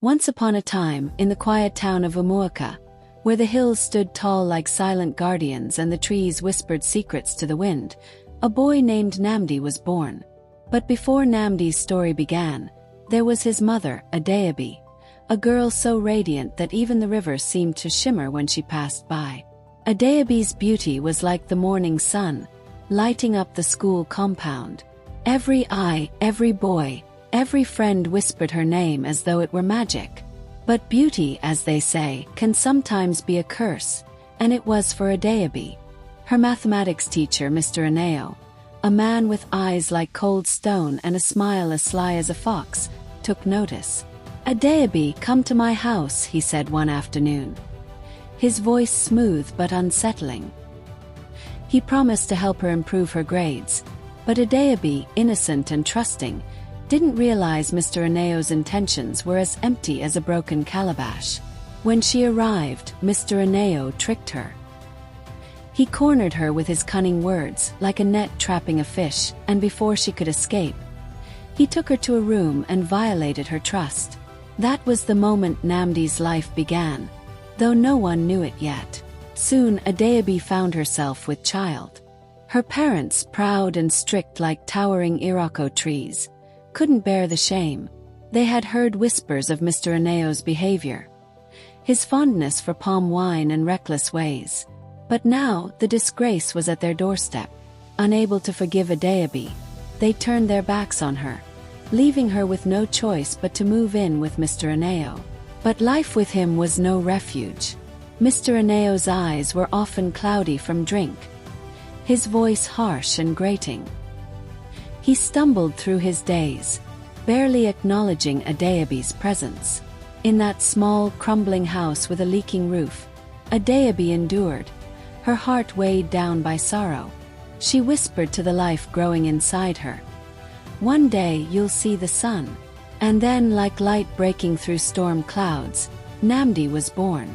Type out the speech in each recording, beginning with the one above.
Once upon a time, in the quiet town of Umuoka, where the hills stood tall like silent guardians and the trees whispered secrets to the wind, a boy named Namdi was born. But before Namdi's story began, there was his mother, Adeobi, a girl so radiant that even the river seemed to shimmer when she passed by. Adeobi's beauty was like the morning sun, lighting up the school compound. Every eye, every boy, every friend whispered her name as though it were magic. But beauty, as they say, can sometimes be a curse, and it was for Adeobi. Her mathematics teacher, Mr. Aneo, a man with eyes like cold stone and a smile as sly as a fox, took notice. "Adeobi, come to my house," he said one afternoon, his voice smooth but unsettling. He promised to help her improve her grades, but Adeobi, innocent and trusting, didn't realize Mr. Aneo's intentions were as empty as a broken calabash. When she arrived, Mr. Aneo tricked her. He cornered her with his cunning words, like a net trapping a fish, and before she could escape, he took her to a room and violated her trust. That was the moment Namdi's life began, though no one knew it yet. Soon Adeobi found herself with child. Her parents, proud and strict like towering Iroko trees, couldn't bear the shame. They had heard whispers of Mr. Aneo's behavior, his fondness for palm wine and reckless ways. But now the disgrace was at their doorstep. Unable to forgive Adeobi, they turned their backs on her, leaving her with no choice but to move in with Mr. Aneo. But life with him was no refuge. Mr. Aneo's eyes were often cloudy from drink, his voice harsh and grating. He stumbled through his days, barely acknowledging Adeobi's presence. In that small, crumbling house with a leaking roof, Adeobi endured, her heart weighed down by sorrow. She whispered to the life growing inside her, "One day you'll see the sun." And then, like light breaking through storm clouds, Namdi was born.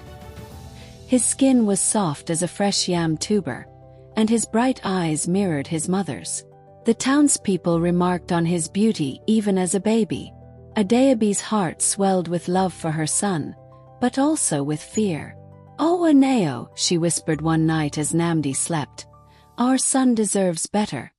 His skin was soft as a fresh yam tuber, and his bright eyes mirrored his mother's. The townspeople remarked on his beauty even as a baby. Adeobi's heart swelled with love for her son, but also with fear. "Oh Aneo," she whispered one night as Namdi slept, "our son deserves better.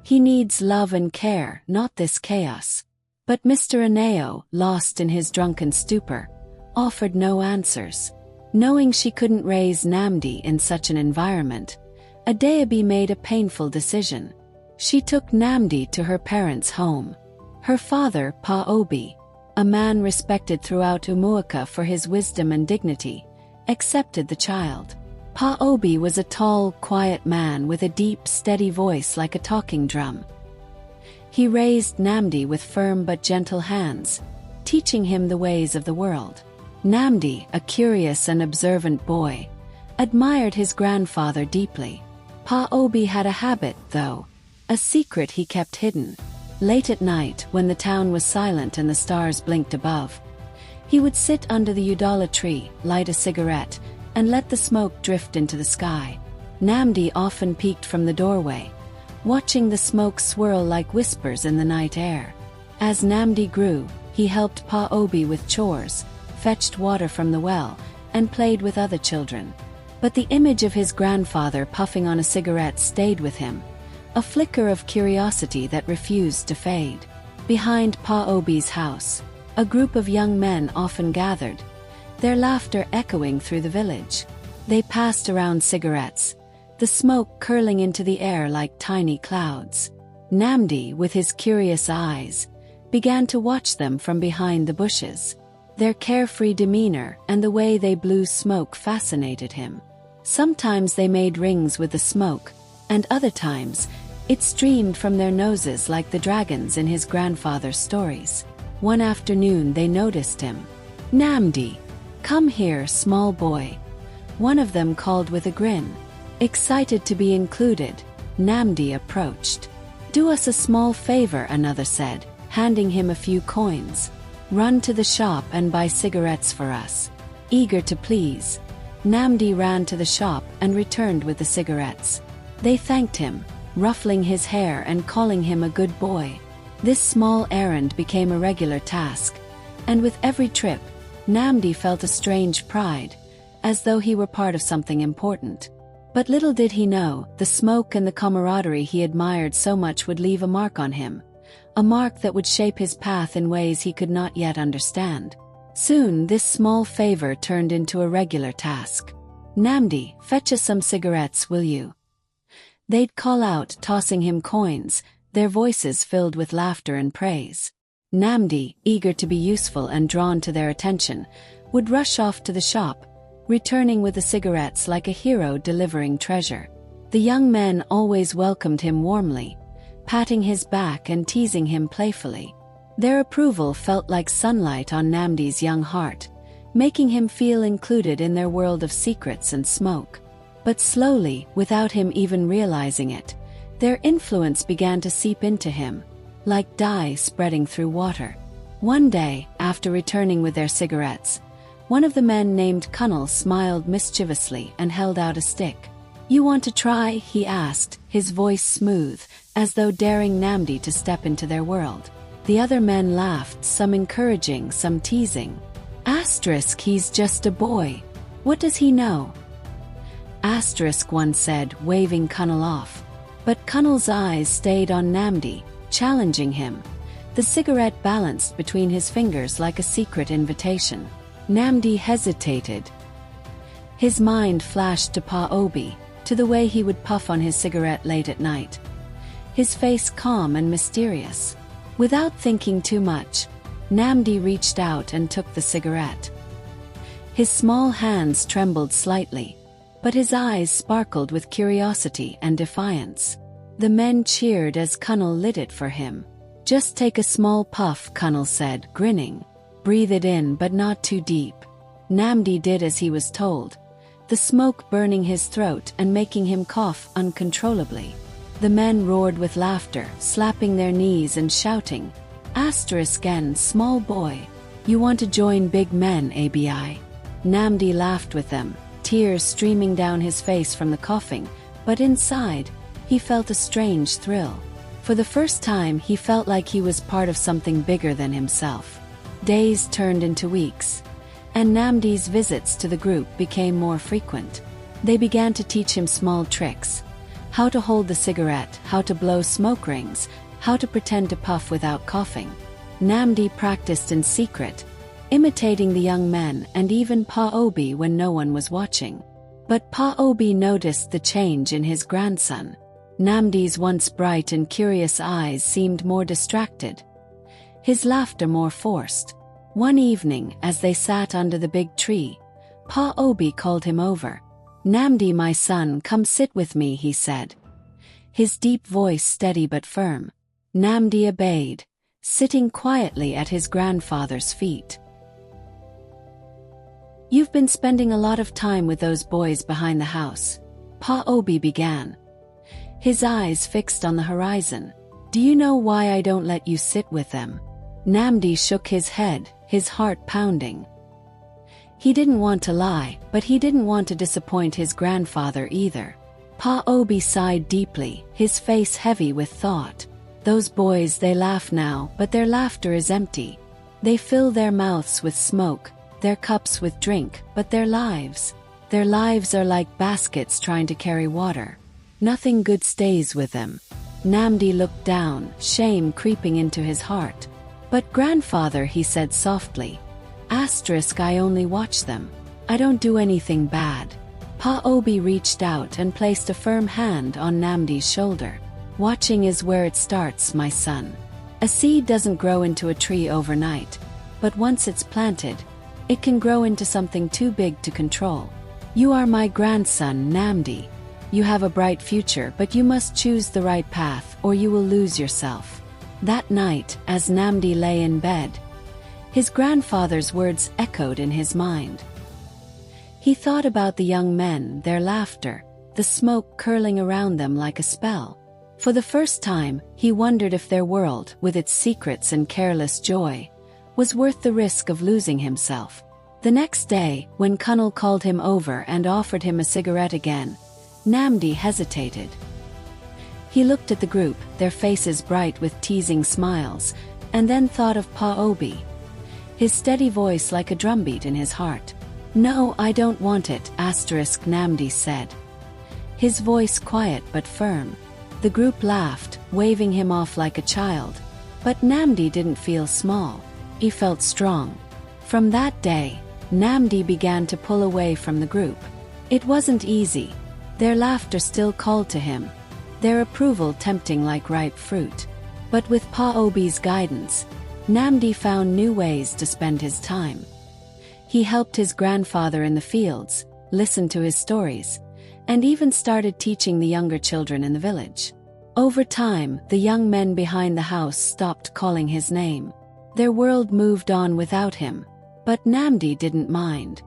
He needs love and care, not this chaos." But Mr. Aneo, lost in his drunken stupor, offered no answers. Knowing she couldn't raise Namdi in such an environment, Adeobi made a painful decision. She took Namdi to her parents' home. Her father, Pa Obi, a man respected throughout Umuoka for his wisdom and dignity, accepted the child. Pa Obi was a tall, quiet man with a deep, steady voice like a talking drum. He raised Namdi with firm but gentle hands, teaching him the ways of the world. Namdi, a curious and observant boy, admired his grandfather deeply. Pa Obi had a habit, though, a secret he kept hidden. Late at night, when the town was silent and the stars blinked above, he would sit under the udala tree, light a cigarette, and let the smoke drift into the sky. Namdi often peeked from the doorway, watching the smoke swirl like whispers in the night air. As Namdi grew, he helped Pa Obi with chores, fetched water from the well, and played with other children. But the image of his grandfather puffing on a cigarette stayed with him, a flicker of curiosity that refused to fade. Behind Pa Obi's house, a group of young men often gathered, their laughter echoing through the village. They passed around cigarettes, the smoke curling into the air like tiny clouds. Namdi, with his curious eyes, began to watch them from behind the bushes. Their carefree demeanor and the way they blew smoke fascinated him. Sometimes they made rings with the smoke, and other times, it streamed from their noses like the dragons in his grandfather's stories. One afternoon they noticed him. "Namdi, come here, small boy," one of them called with a grin. Excited to be included, Namdi approached. "Do us a small favor," another said, handing him a few coins. "Run to the shop and buy cigarettes for us." Eager to please, Namdi ran to the shop and returned with the cigarettes. They thanked him, ruffling his hair and calling him a good boy. This small errand became a regular task, And with every trip, Namdi felt a strange pride, as though he were part of something important. But little did he know, the smoke and the camaraderie he admired so much would leave a mark on him, a mark that would shape his path in ways he could not yet understand. Soon this small favor turned into a regular task. "Namdi, fetch us some cigarettes, will you?" They'd call out, tossing him coins, their voices filled with laughter and praise. Namdi, eager to be useful and drawn to their attention, would rush off to the shop, returning with the cigarettes like a hero delivering treasure. The young men always welcomed him warmly, patting his back and teasing him playfully. Their approval felt like sunlight on Namdi's young heart, making him feel included in their world of secrets and smoke. But slowly, without him even realizing it, their influence began to seep into him, like dye spreading through water. One day, after returning with their cigarettes, one of the men named Kunnal smiled mischievously and held out a stick. "You want to try?" he asked, his voice smooth, as though daring Namdi to step into their world. The other men laughed, some encouraging, some teasing. "He's just a boy. What does he know?" One said, waving Kunnal off. But Kunnal's eyes stayed on Namdi, challenging him. The cigarette balanced between his fingers like a secret invitation. Namdi hesitated. His mind flashed to Pa Obi, to the way he would puff on his cigarette late at night. His face calm and mysterious. Without thinking too much, Namdi reached out and took the cigarette. His small hands trembled slightly, but his eyes sparkled with curiosity and defiance. The men cheered as Kunnal lit it for him. "Just take a small puff," Kunnal said, grinning. "Breathe it in, but not too deep." Namdi did as he was told, the smoke burning his throat and making him cough uncontrollably. The men roared with laughter, slapping their knees and shouting, "N, small boy. You want to join big men, ABI?" Namdi laughed with them, tears streaming down his face from the coughing, but inside, he felt a strange thrill. For the first time he felt like he was part of something bigger than himself. Days turned into weeks, and Namdi's visits to the group became more frequent. They began to teach him small tricks. How to hold the cigarette, how to blow smoke rings, how to pretend to puff without coughing. Namdi practiced in secret, imitating the young men and even Pa Obi when no one was watching. But Pa Obi noticed the change in his grandson. Namdi's once bright and curious eyes seemed more distracted, his laughter more forced. One evening, as they sat under the big tree, Pa Obi called him over. "Namdi, my son, come sit with me," he said, his deep voice steady but firm. Namdi obeyed, sitting quietly at his grandfather's feet. "You've been spending a lot of time with those boys behind the house," Pa Obi began, his eyes fixed on the horizon. "Do you know why I don't let you sit with them?" Namdi shook his head, his heart pounding. He didn't want to lie, but he didn't want to disappoint his grandfather either. Pa Obi sighed deeply, his face heavy with thought. "Those boys, they laugh now, but their laughter is empty. They fill their mouths with smoke, their cups with drink, but their lives are like baskets trying to carry water. Nothing good stays with them." Namdi looked down, shame creeping into his heart. "But grandfather," he said softly, "I only watch them. I don't do anything bad." Pa Obi reached out and placed a firm hand on Namdi's shoulder. "Watching is where it starts, my son. A seed doesn't grow into a tree overnight, but once it's planted, it can grow into something too big to control. You are my grandson, Namdi. You have a bright future, but you must choose the right path or you will lose yourself." That night, as Namdi lay in bed, his grandfather's words echoed in his mind. He thought about the young men, their laughter, the smoke curling around them like a spell. For the first time, he wondered if their world, with its secrets and careless joy, was worth the risk of losing himself. The next day, when Kunnal called him over and offered him a cigarette again, Namdi hesitated. He looked at the group, their faces bright with teasing smiles, and then thought of Pa Obi. his steady voice like a drumbeat in his heart. "No, I don't want it," Namdi said. His voice quiet but firm. The group laughed, waving him off like a child. But Namdi didn't feel small. He felt strong. From that day, Namdi began to pull away from the group. It wasn't easy. Their laughter still called to him, their approval tempting like ripe fruit. But with Pa Obi's guidance, Namdi found new ways to spend his time. He helped his grandfather in the fields, listened to his stories, and even started teaching the younger children in the village. Over time, the young men behind the house stopped calling his name. Their world moved on without him, but Namdi didn't mind.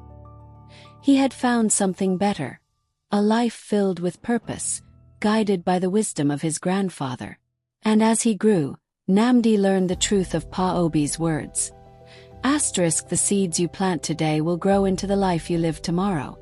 He had found something better, a life filled with purpose, guided by the wisdom of his grandfather. And as he grew, Namdi learned the truth of Pa Obi's words. *The seeds you plant today will grow into the life you live tomorrow.